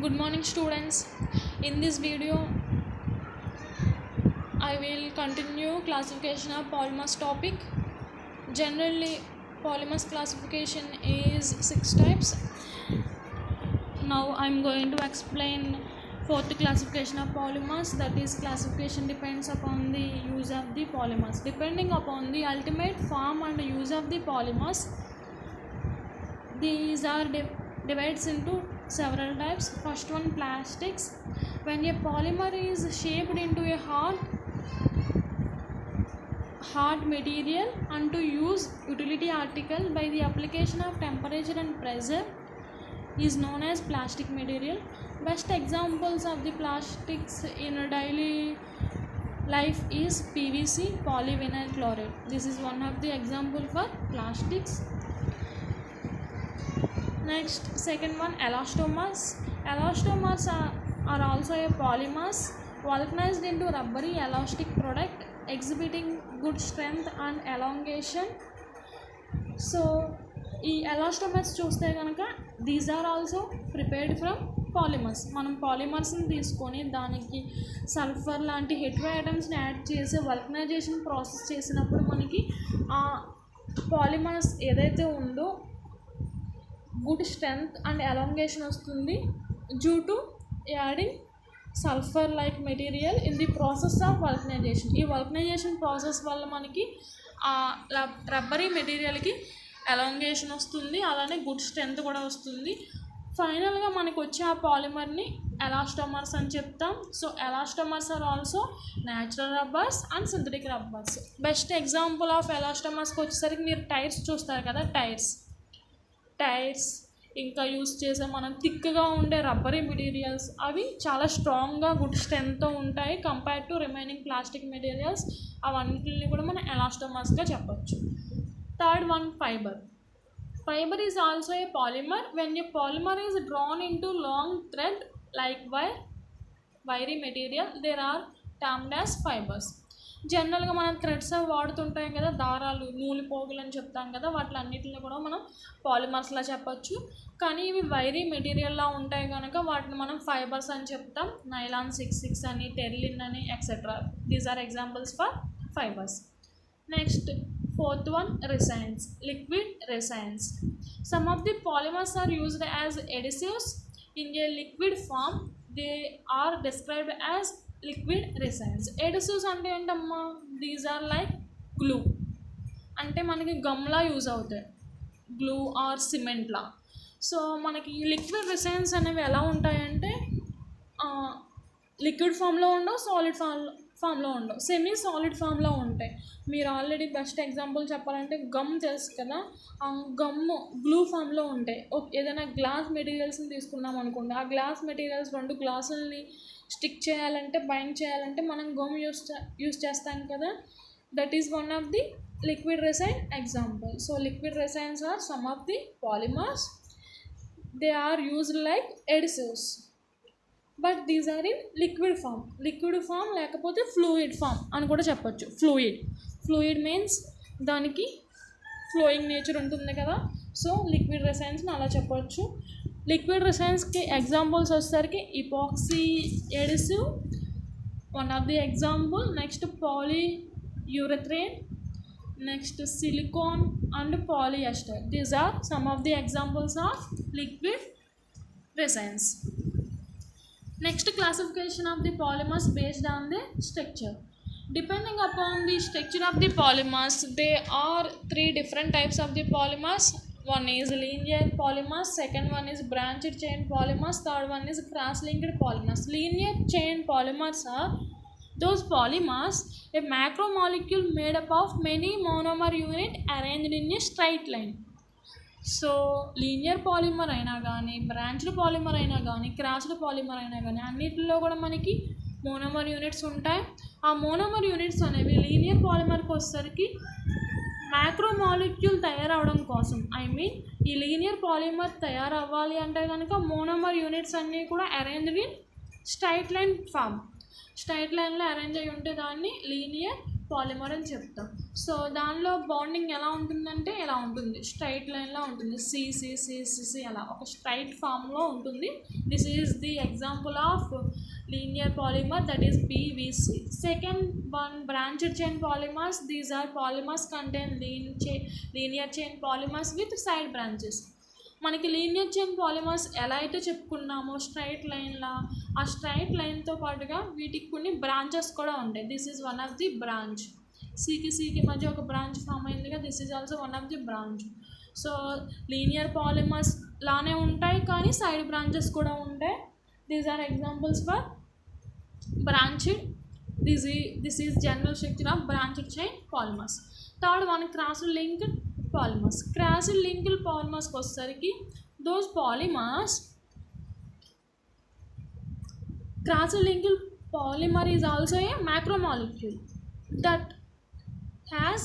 Good morning students. In this video I will continue classification of polymers topic. Generally polymers classification is 6 types. Now I am going to explain fourth classification of polymers, that is classification depends upon the use of the polymers. Depending upon the ultimate form and use of the polymers, these are divides into several types. First one, plastics. When a polymer is shaped into a hard material and to use utility article by the application of temperature and pressure is known as plastic material. Best examples of the plastics in daily life is PVC, polyvinyl chloride. This is one of the example for plastics. Next, second one, elastomers. Elastomers are also a polymers vulcanized into rubbery elastic product exhibiting good strength and elongation. So ఈ elastomers చూస్తే కనుక these are also prepared from polymers. మనం పాలిమర్స్ని తీసుకొని దానికి sulphur లాంటి hetero ఐటమ్స్ని add చేసి వల్కనైజేషన్ ప్రాసెస్ చేసినప్పుడు మనకి ఆ పాలిమర్స్ ఏదైతే ఉందో గుడ్ స్ట్రెంగ్త్ అండ్ ఎలాంగేషన్ వస్తుంది due to adding sulphur like material in the process of vulcanisation. ఈ వల్కనైజేషన్ ప్రాసెస్ వల్ల మనకి ఆ రబ్బరీ మెటీరియల్కి ఎలాంగేషన్ వస్తుంది, అలానే గుడ్ స్ట్రెంగ్త్ కూడా వస్తుంది. ఫైనల్గా మనకు వచ్చే ఆ పాలిమర్ని ఎలాస్టోమర్స్ అని చెప్తాం. So elastomers are also natural rubbers and synthetic rubbers. Best example of ఎలాస్టోమర్స్కి వచ్చేసరికి మీరు టైర్స్ చూస్తారు కదా, టైర్స్ ఇంకా యూస్ చేసే మనం థిక్గా ఉండే రబ్బరీ మెటీరియల్స్ అవి చాలా స్ట్రాంగ్గా గుడ్ స్ట్రెంగ్త్తో ఉంటాయి compare to remaining plastic materials. అవన్నిటిని కూడా మనం ఎలాస్టోమర్స్గా చెప్పచ్చు. Third one, fiber. Fiber is also a polymer. When a polymer is drawn into long thread like wiry material, there are termed as fibers. జనరల్గా మనం థ్రెడ్స్ అవి వాడుతుంటాం కదా, దారాలు, నూలు పోగులు అని చెప్తాం కదా, వాటిలన్నిటిని కూడా మనం పాలిమర్స్లా చెప్పచ్చు. కానీ ఇవి వైరీ మెటీరియల్లా ఉంటాయి కనుక వాటిని మనం ఫైబర్స్ అని చెప్తాం. నైలాన్ 6 అని, టెర్లిన్ అని etcetera. These are examples for fibres. Next, fourth one, resins, liquid resins. Some of the polymers are used as adhesives in a liquid form. They are described as liquid resins. Adhesives అంటే ఏంటమ్మా? These are like glue. అంటే మనకి గమ్లా use అవుతాయి, glue are సిమెంట్లా. So మనకి liquid రెసైన్స్ అనేవి ఎలా ఉంటాయంటే liquid ఫామ్లో ఉండవు, సాలిడ్ ఫామ్లో ఉండవు, సెమీ సాలిడ్ ఫామ్లో ఉంటాయి. మీరు ఆల్రెడీ బెస్ట్ ఎగ్జాంపుల్ చెప్పాలంటే గమ్ తెలుసు కదా, ఆ గమ్ గ్లూ ఫామ్లో ఉంటాయి. ఏదైనా గ్లాస్ మెటీరియల్స్ని తీసుకున్నాం అనుకోండి, ఆ గ్లాస్ మెటీరియల్స్ 2 గ్లాసులని స్టిక్ చేయాలంటే, బైండ్ చేయాలంటే మనం గమ్ యూస్ చేస్తాం కదా. That is one of the liquid resin example. So liquid resins are some of the polymers. They are used like adhesives, but these are in liquid form లేకపోతే fluid form అని కూడా చెప్పచ్చు. Fluid means దానికి flowing nature ఉంటుంది కదా. So liquid రెసైన్స్ని అలా చెప్పచ్చు. Liquid రెసైన్స్కి ఎగ్జాంపుల్స్ వచ్చేసరికి epoxy adhesive one of the example. Next polyurethane, next silicone and polyester. These are some of the examples of liquid resins. Next, classification of the polymers based on the structure. Depending upon the structure of the polymers, there are 3 different types of the polymers. One is linear polymers, second one is branched chain polymers, third one is cross-linked polymers. Linear chain polymers are those polymers, a macromolecule made up of many monomer units arranged in a straight line. So linear polymer అయినా కానీ, branched polymer అయినా కానీ, crossed polymer అయినా కానీ అన్నిటిలో కూడా మనకి monomer units ఉంటాయి. ఆ మోనోమర్ యూనిట్స్ అనేవి లీనియర్ పాలిమర్కి వచ్చేసరికి మ్యాక్రోమాలిక్యూల్ తయారవడం కోసం, ఈ లీనియర్ పాలిమర్ తయారవ్వాలి అంటే కనుక మోనోమర్ యూనిట్స్ అన్నీ కూడా arranged in straight line form. Straight లైన్లో అరేంజ్ అయి ఉంటే దాన్ని లీనియర్ పాలిమర్ అని చెప్తాం. సో దానిలో బాండింగ్ ఎలా ఉంటుందంటే ఎలా ఉంటుంది, స్ట్రైట్ లైన్లో ఉంటుంది, సిసి అలా ఒక స్ట్రైట్ ఫామ్లో ఉంటుంది. This is the example of linear polymer, that is PVC. Second one, branched chain polymers. These are polymers contain linear chain polymers with side branches. మనకి లీనియర్ చైన్ పాలిమర్స్ ఎలా అయితే చెప్పుకున్నామో straight లైన్లా, ఆ straight లైన్తో పాటుగా వీటికి కొన్ని branches కూడా ఉంటాయి. This is one of the branch. సికి మధ్య ఒక బ్రాంచ్ ఫామ్ అయిందిగా, this is also one of the branch. So linear polymers లానే ఉంటాయి కానీ సైడ్ బ్రాంచెస్ కూడా ఉంటాయి. These are examples for branched. This is general structure of branched chain polymers. Third one, cross linked polymers. Cross linked polymers వచ్చేసరికి those polymers, cross linked polymer is also a macromolecule that has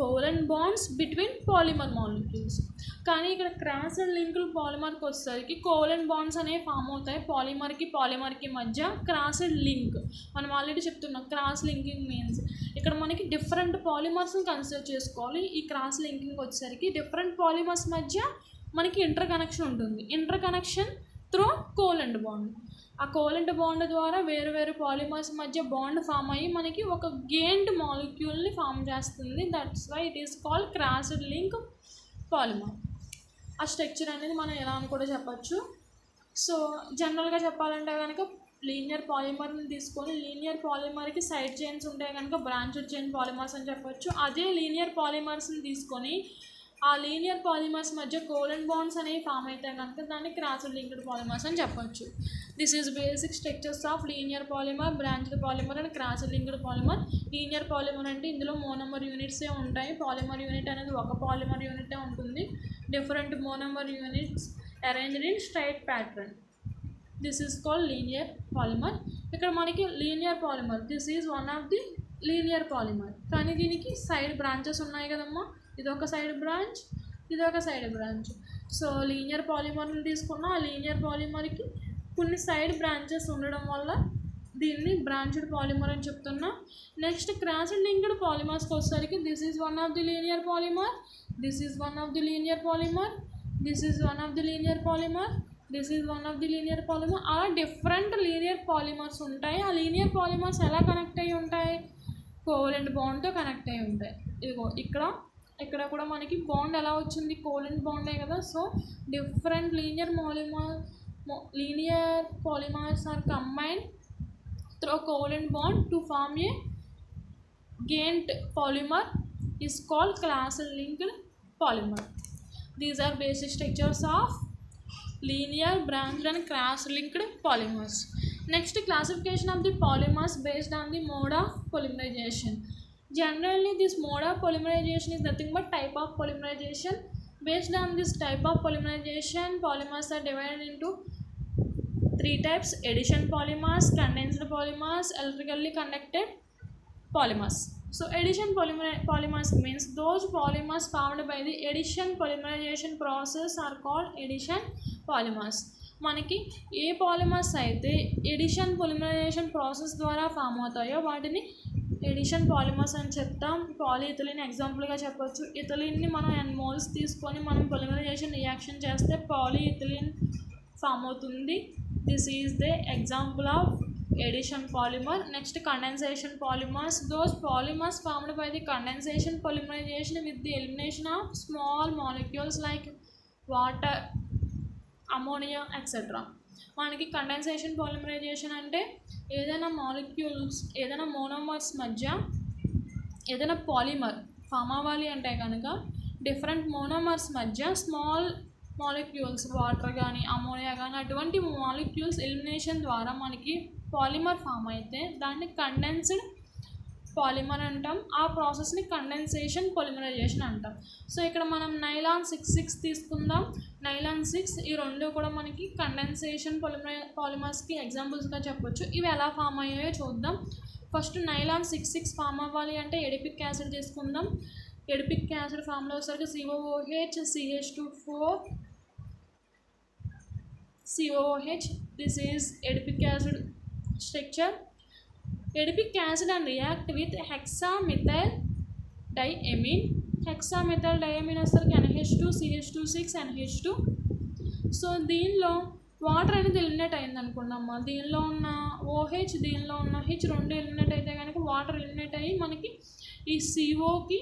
covalent bonds between polymer molecules. కానీ ఇక్కడ cross linked పాలిమర్కి వచ్చేసరికి covalent bonds అనేవి form అవుతాయి పాలిమర్కి మధ్య. Crossed link మనం already చెప్తున్నాం, cross linking means ఇక్కడ మనకి డిఫరెంట్ పాలిమర్స్ని కన్సిడర్ చేసుకోవాలి. ఈ క్రాస్ లింకింగ్ వచ్చేసరికి డిఫరెంట్ పాలిమర్స్ మధ్య మనకి ఇంటర్ కనెక్షన్ ఉంటుంది. Inter connection through covalent bond. ఆ కోవలెంట్ బాండ్ ద్వారా వేరు వేరు పాలిమర్స్ మధ్య బాండ్ ఫామ్ అయ్యి మనకి ఒక గెయిన్డ్ మాలిక్యూల్ని ఫామ్ చేస్తుంది. That's why it is called crossed link polymer. ఆ స్ట్రక్చర్ అనేది మనం ఎలా అని కూడా చెప్పచ్చు. సో జనరల్గా చెప్పాలంటే కనుక లీనియర్ పాలిమర్ని తీసుకొని లీనియర్ పాలిమర్కి సైడ్ చైన్స్ ఉంటే కనుక బ్రాంచ్డ్ చైన్ పాలిమర్స్ అని చెప్పొచ్చు. అదే లీనియర్ పాలిమర్స్ని తీసుకొని ఆ లీనియర్ పాలిమర్స్ మధ్య కోవలెంట్ బాండ్స్ అనేవి ఫామ్ అయితే కనుక దాన్ని క్రాస్డ్ లింక్డ్ పాలిమర్స్ అని చెప్పొచ్చు. This is basic structures of linear polymer, branched polymer and crossed linked polymer. Linear polymer అంటే ఇందులో మోనోమర్ యూనిట్సే ఉంటాయి. పాలిమర్ యూనిట్ అనేది ఒక పాలిమర్ యూనిటే ఉంటుంది. Different monomer units arranged in straight pattern. This is called linear polymer. ఇక్కడ మనకి linear polymer, this is one of the linear polymer. కానీ దీనికి సైడ్ బ్రాంచెస్ ఉన్నాయి కదమ్మా, ఇదొక సైడ్ బ్రాంచ్, ఇదొక సైడ్ బ్రాంచ్. సో లీనియర్ పాలిమర్ని తీసుకున్న ఆ లీనియర్ పాలిమర్కి కొన్ని సైడ్ బ్రాంచెస్ ఉండడం వల్ల దీన్ని బ్రాంచ్డ్ పాలిమర్ అని చెప్తున్నా. నెక్స్ట్ క్రాస్డ్ లింక్డ్ పాలిమర్స్కి వచ్చేసరికి this is one of the linear polymer, this is one of the linear polymer, this is one of the linear polymer, this is one of the linear polymer. అలా different linear polymers ఉంటాయి. ఆ linear polymers ఎలా connect అయ్యి ఉంటాయి, covalent బాండ్తో connect అయ్యి ఉంటాయి. ఇదిగో ఇక్కడ కూడా మనకి బాండ్ ఎలా వచ్చింది, కోవలెంట్ బాండే కదా. So different linear polymers are combined through a covalent bond to form a gained polymer is called cross-linked polymer. These are basic structures of linear, branched and cross-linked polymers. Next, classification of the polymers based on the mode of polymerization. Generally, this mode of polymerization is nothing but type of polymerization. Based on this type of polymerization, polymers are divided into three types: addition polymers, condensed polymers, electrically conducted polymers. So addition polymers means those polymers formed by the addition polymerization process are called addition polymers. మనకి ఏ polymers అయితే edition polymerisation process ద్వారా form అవుతాయో వాటిని edition polymers అని చెప్తాం. పాలిఇథిలిన్ ఎగ్జాంపుల్గా చెప్పొచ్చు. ఇథిలిన్ని మనం n మోల్స్ తీసుకొని మనం పొలిమరైజేషన్ రియాక్షన్ చేస్తే పాలిఇథిలిన్ ఫామ్ అవుతుంది. This is the example of addition polymer. Next, condensation polymers. Those polymers formed by the condensation polymerization with the elimination of small molecules like water, ammonia, etc. మనకి condensation polymerisation అంటే ఏదైనా molecules, ఏదైనా monomers మధ్య ఏదైనా polymer form అవ్వాలి అంటే కనుక different monomers మధ్య స్మాల్ మాలిక్యూల్స్, వాటర్ కానీ అమోనియా కానీ అటువంటి మాలిక్యూల్స్ ఎలిమినేషన్ ద్వారా మనకి పాలిమర్ ఫామ్ అయితే దాన్ని కండెన్స్డ్ పాలిమర్ అంటాం. ఆ ప్రాసెస్ని కండెన్సేషన్ పొలిమరైజేషన్ అంటాం. సో ఇక్కడ మనం నైలాన్ 6,6 తీసుకుందాం. నైలాన్ 6 ఈ రెండు కూడా మనకి కండెన్సేషన్ పాలిమర్స్కి ఎగ్జాంపుల్స్గా చెప్పొచ్చు. ఇవి ఎలా ఫామ్ అయ్యాయో చూద్దాం. ఫస్ట్ నైలాన్ 6,6 ఫామ్ అవ్వాలి అంటే ఎడిపిక్ యాసిడ్ తీసుకుందాం. ఎడిపిక్ యాసిడ్ ఫామ్లో వచ్చేసరికి COOH, CH2, 4 COOH. This is adipic acid structure. Adipic acid and react with hexamethyl diamine. Hexamethyl diamine వస్తారు NH2 CH2 6 NH2. సో దీనిలో వాటర్ అనేది ఎలిమినేట్ అయింది అనుకున్నామ్మా. దీనిలో ఉన్న OH దీనిలో ఉన్న H రెండు ఎలిమినేట్ అయితే కనుక వాటర్ ఎలిమినేట్ అయ్యి మనకి ఈ COకి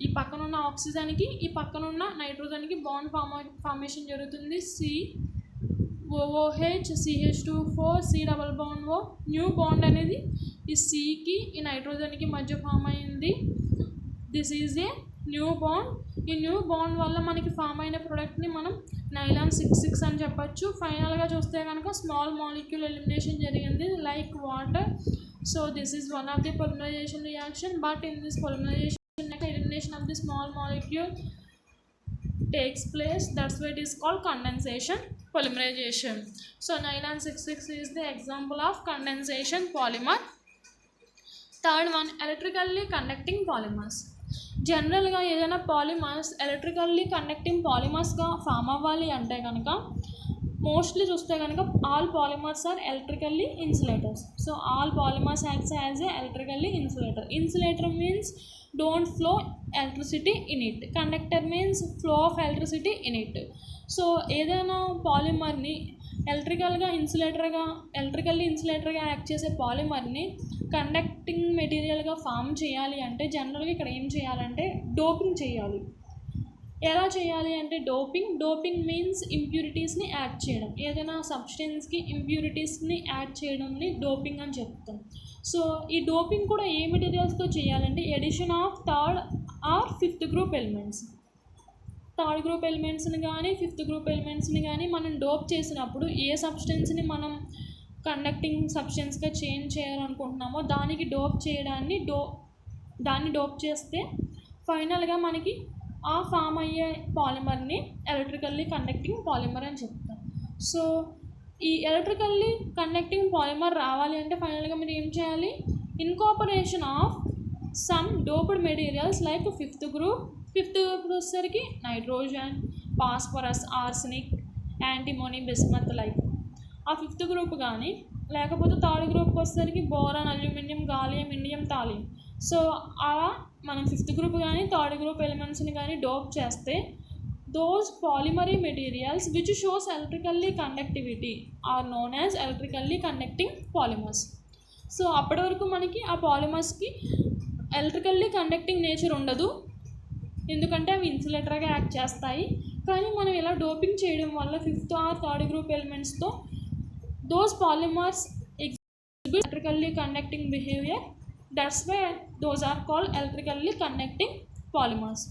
ఈ పక్కన ఉన్న ఆక్సిజన్కి ఈ పక్కన ఉన్న నైట్రోజన్కి బాండ్ ఫార్మేషన్ జరుగుతుంది. COOH CH2 4 C double bond O. New bond అనేది ఈ Cకి ఈ నైట్రోజన్కి మధ్య ఫామ్ అయింది. This is a new bond. ఈ న్యూ బాండ్ వల్ల మనకి ఫామ్ అయిన ప్రోడక్ట్ని మనం నైలాన్ 6 అని చెప్పచ్చు. ఫైనల్గా చూస్తే కనుక స్మాల్ మాలిక్యూల్ ఎలిమినేషన్ జరిగింది like water. So this is one of the polymerization reaction, but in this polymerization elimination of the small molecule takes place. That's why it is called condensation polymerization. So nylon 6 is the example of condensation polymer. Third one, electrically conducting polymers. జనరల్గా ఏదైనా polymers electrically conducting పాలిమర్స్గా form అవ్వాలి అంటే కనుక mostly చూస్తే కనుక all polymers are electrically insulators. So all polymers acts as a electrically insulator. Insulator means don't flow electricity in it. Conductor means flow of electricity in it. So ఏదైనా పాలిమర్ని electrically ఇన్సులేటర్గా act చేసే పాలిమర్ని conducting మెటీరియల్గా form చేయాలి అంటే జనరల్గా ఇక్కడ ఏం చేయాలంటే doping చేయాలి. ఎలా చేయాలి అంటే డోపింగ్ మీన్స్ ఇంప్యూరిటీస్ని యాడ్ చేయడం. ఏదైనా సబ్స్టెన్స్కి ఇంప్యూరిటీస్ని యాడ్ చేయడంని డోపింగ్ అని చెప్తాం. సో ఈ డోపింగ్ కూడా ఏ మెటీరియల్స్తో చేయాలంటే addition of third or fifth group elements. Third group ఎలిమెంట్స్ని కానీ ఫిఫ్త్ గ్రూప్ ఎలిమెంట్స్ని కానీ మనం డోప్ చేసినప్పుడు ఏ సబ్స్టెన్స్ని మనం కండక్టింగ్ సబ్స్టెన్స్గా చేంజ్ చేయాలనుకుంటున్నామో దానికి దాన్ని డోప్ చేస్తే ఫైనల్గా మనకి ఆ ఫామ్ అయ్యే పాలిమర్ని ఎలక్ట్రికల్లీ కండక్టింగ్ పాలిమర్ అని చెప్తాం. సో ఈ ఎలక్ట్రికల్లీ కండక్టింగ్ పాలిమర్ రావాలి అంటే ఫైనల్గా మీరు ఏం చేయాలి? Incorporation of some doped materials like fifth group వచ్చేసరికి nitrogen, phosphorus, arsenic, antimony, bismuth like ఆ ఫిఫ్త్ గ్రూప్ కానీ లేకపోతే థర్డ్ గ్రూప్కి వచ్చేసరికి boron, aluminium, gallium, indium, thallium. So అలా మనం ఫిఫ్త్ గ్రూప్ కానీ థర్డ్ గ్రూప్ ఎలిమెంట్స్ని కానీ డోప్ చేస్తే those polymeric materials which shows electrically conductivity or known as electrically conducting polymers. So అప్పటి వరకు మనకి ఆ పాలిమర్స్కి ఎలక్ట్రికల్లీ కండక్టింగ్ నేచర్ ఉండదు, ఎందుకంటే అవి ఇన్సులేటర్గా యాక్ట్ చేస్తాయి. కానీ మనం ఇలా డోపింగ్ చేయడం వల్ల ఫిఫ్త్ ఆర్ థర్డ్ గ్రూప్ ఎలిమెంట్స్తో those polymers exhibit electrically conducting behavior. That's why those are called electrically conducting polymers.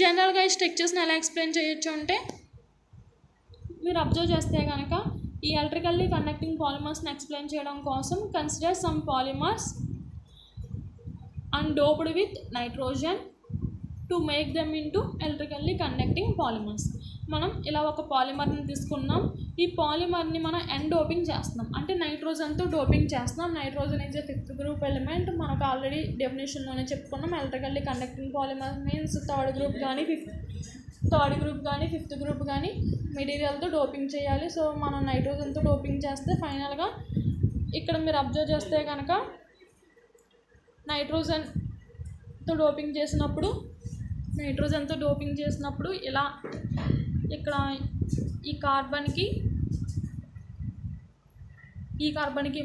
జనరల్గా ఈ స్ట్రక్చర్స్ని ఎలా ఎక్స్ప్లెయిన్ చేయొచ్చు అంటే మీరు అబ్జర్వ్ చేస్తే కనుక ఈ ఎలక్ట్రికల్లీ కండక్టింగ్ పాలిమర్స్ని ఎక్స్ప్లెయిన్ చేయడం కోసం consider some polymers undoped with nitrogen to make them into electrically conducting polymers. మనం ఇలా ఒక పాలిమర్ని తీసుకున్నాం. ఈ పాలిమర్ని మనం డోపింగ్ చేస్తున్నాం అంటే నైట్రోజన్తో డోపింగ్ చేస్తున్నాం. Nitrogen is a fifth group element. మనకు ఆల్రెడీ డెఫినేషన్లోనే చెప్పుకున్నాం. Electrically conducting polymer means third group కానీ ఫిఫ్త్ గ్రూప్ కానీ మెటీరియల్తో డోపింగ్ చేయాలి. సో మనం నైట్రోజన్తో డోపింగ్ చేస్తే ఫైనల్గా ఇక్కడ మీరు అబ్జర్వ్ చేస్తే కనుక నైట్రోజన్తో డోపింగ్ చేసినప్పుడు ఇలా ఇక్కడ ఈ కార్బన్కి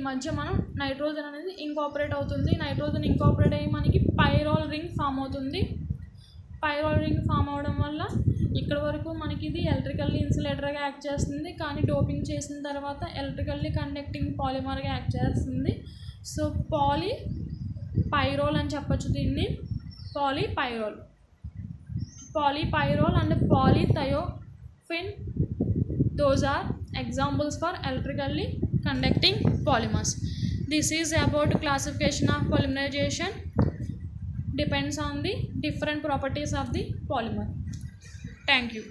మధ్య మనం నైట్రోజన్ అనేది ఇంకాపరేట్ అవుతుంది. నైట్రోజన్ ఇంకాపరేట్ అయ్యి మనకి పైరోల్ రింగ్ ఫామ్ అవుతుంది. పైరోల్ రింగ్ ఫామ్ అవడం వల్ల ఇక్కడ వరకు మనకి ఇది ఎలక్ట్రికల్లీ ఇన్సులేటర్గా యాక్ట్ చేస్తుంది, కానీ డోపింగ్ చేసిన తర్వాత ఎలక్ట్రికల్లీ కండక్టింగ్ పాలిమర్గా యాక్ట్ చేస్తుంది. సో పాలీపైరోల్ అని చెప్పచ్చు దీన్ని. పాలీపైరోల్ and పాలీథయోఫిన్, those are examples for electrically conducting polymers. This is about classification of polymerization, depends on the different properties of the polymer. Thank you.